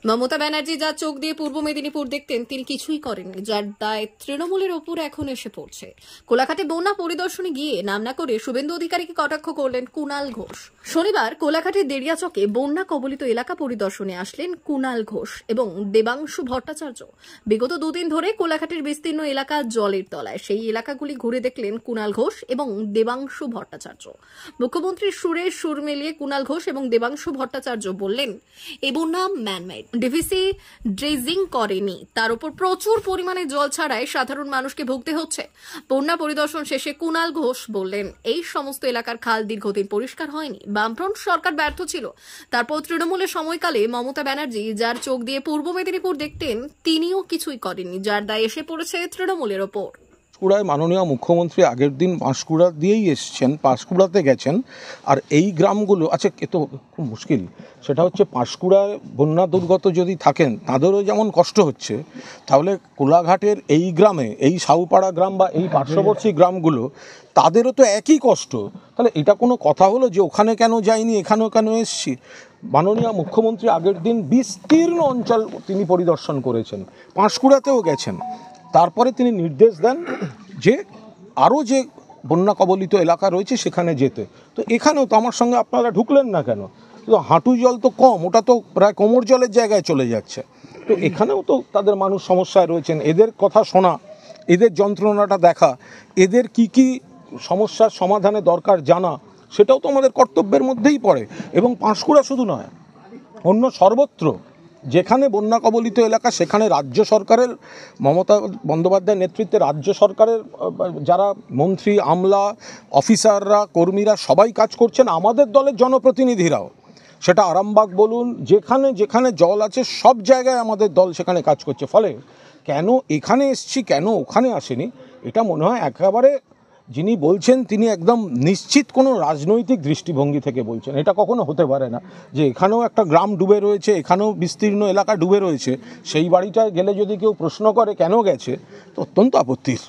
মমতা ব্যানার্জি যা চোখ দিয়ে পূর্ব মেদিনীপুর দেখতেন তিনি কিছুই করেননি, যার দায় তৃণমূলের ওপর এখন এসে পড়ছে। কোলাঘাটে বন্যা পরিদর্শনে গিয়ে নাম না করে শুভেন্দু অধিকারীকে কটাক্ষ করলেন কুণাল ঘোষ। শনিবার কোলাঘাটের দেড়িয়াচকে বন্যা কবলিত এলাকা পরিদর্শনে আসলেন কুণাল ঘোষ এবং দেবাংশু ভট্টাচার্য। বিগত দুদিন ধরে কোলাঘাটের বিস্তীর্ণ এলাকা জলের তলায়, সেই এলাকাগুলি ঘুরে দেখলেন কুণাল ঘোষ এবং দেবাংশু ভট্টাচার্য। মুখ্যমন্ত্রীর সুরে সুর মিলিয়ে কুণাল ঘোষ এবং দেবাংশু ভট্টাচার্য বললেন, এই বন্যা ম্যানমেড, ডিভিসি ড্রেজিং করেনি, তার উপর প্রচুর পরিমাণে জল ছাড়ায় সাধারণ মানুষকে ভুগতে হচ্ছে। বন্যা পরিদর্শন শেষে কুণাল ঘোষ বললেন, এই সমস্ত এলাকার খাল দীর্ঘদিন পরিষ্কার হয়নি, বামফ্রন্ট সরকার ব্যর্থ ছিল। তারপর তৃণমূলের সময়কালে মমতা ব্যানার্জি যার চোখ দিয়ে পূর্ব মেদিনীপুর দেখতেন তিনিও কিছুই করেননি, যার দায় এসে পড়েছে তৃণমূলের ওপর। পাঁশকুড়ায় মাননীয় মুখ্যমন্ত্রী আগের দিন পাঁশকুড়া দিয়েই এসছেন, পাঁশকুড়াতে গেছেন। আর এই গ্রামগুলো আচ্ছা এ তো খুব মুশকিল, সেটা হচ্ছে পাঁশকুড়ায় বন্যা দুর্গত যদি থাকেন তাদেরও যেমন কষ্ট হচ্ছে, তাহলে কোলাঘাটের এই গ্রামে, এই সাউপাড়া গ্রাম বা এই পার্শ্ববর্তী গ্রামগুলো তাদেরও তো একই কষ্ট। তাহলে এটা কোনো কথা হলো যে ওখানে কেন যাইনি এখানেও কেন এসছি? মাননীয় মুখ্যমন্ত্রী আগের দিন বিস্তীর্ণ অঞ্চল তিনি পরিদর্শন করেছেন, পাঁশকুড়াতেও গেছেন। তারপরে তিনি নির্দেশ দেন যে আরও যে বন্যা কবলিত এলাকা রয়েছে সেখানে যেতে। তো এখানেও তো আমার সঙ্গে আপনারা ঢুকলেন না কেন? তো হাঁটু জল তো কম, ওটা তো প্রায় কোমর জলের জায়গায় চলে যাচ্ছে। তো এখানেও তো তাদের মানুষ সমস্যায় রয়েছেন, এদের কথা শোনা, এদের যন্ত্রণাটা দেখা, এদের কি কি সমস্যার সমাধানে দরকার জানা, সেটাও তো আমাদের কর্তব্যের মধ্যেই পড়ে। এবং পাঁশকুড়া শুধু নয়, অন্য সর্বত্র যেখানে বন্যা কবলিত এলাকা সেখানে রাজ্য সরকারের, মমতা বন্দ্যোপাধ্যায়ের নেতৃত্বে রাজ্য সরকারের যারা মন্ত্রী, আমলা, অফিসাররা, কর্মীরা সবাই কাজ করছেন, আমাদের দলের জনপ্রতিনিধিরাও। সেটা আরামবাগ বলুন, যেখানে যেখানে জল আছে সব জায়গায় আমাদের দল সেখানে কাজ করছে। ফলে কেন এখানে এসছি, কেন ওখানে আসেনি, এটা মনে হয় একেবারে যিনি বলছেন তিনি একদম নিশ্চিত কোনো রাজনৈতিক দৃষ্টিভঙ্গি থেকে বলছেন। এটা কখনো হতে পারে না যে এখানেও একটা গ্রাম ডুবে রয়েছে, এখানেও বিস্তীর্ণ এলাকা ডুবে রয়েছে, সেই বাড়িটায় গেলে যদি কেউ প্রশ্ন করে কেন গেছে, তো অত্যন্ত আপত্তির।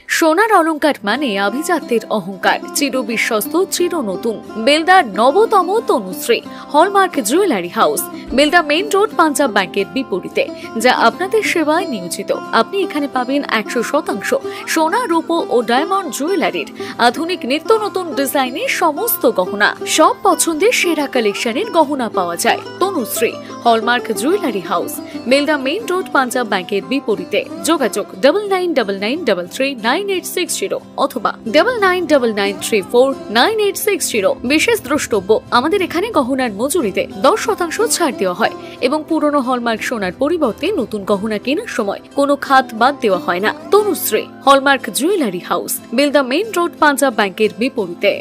সোনার অলংকার মানে আভিজাত্যের অহংকার, চির বিশ্বস্ত, চির নতুন। বেলদার নবতম Tanushree hallmark jewellery house, Belda main road, Punjab ব্যাংকের বিপরীতে, যা আপনাদের সেবায় নিয়োজিত। আপনি এখানে পাবেন 100% সোনা, রূপো ও ডায়মন্ড জুয়েলারির আধুনিক নিত্য নতুন ডিজাইনের সমস্ত গহনা। সব পছন্দের সেরা কালেকশনের গহনা পাওয়া যায়। Tanushree hallmark jewellery house, Belda main road, Punjab ব্যাংকের বিপরীতে। যোগাযোগ 9999339860 অথবা 9999349860। বিশেষ দ্রষ্টব্য, আমাদের এখানে গহনার মজুরিতে 10% ছাড় দেওয়া হয় এবং পুরনো হলমার্ক সোনার পরিবর্তে নতুন গহনা কেনার সময় কোনো খাত বাদ দেওয়া হয় না। Tanushree hallmark jewellery house, Belda main road, Punjab ব্যাংকের বিপরীতে।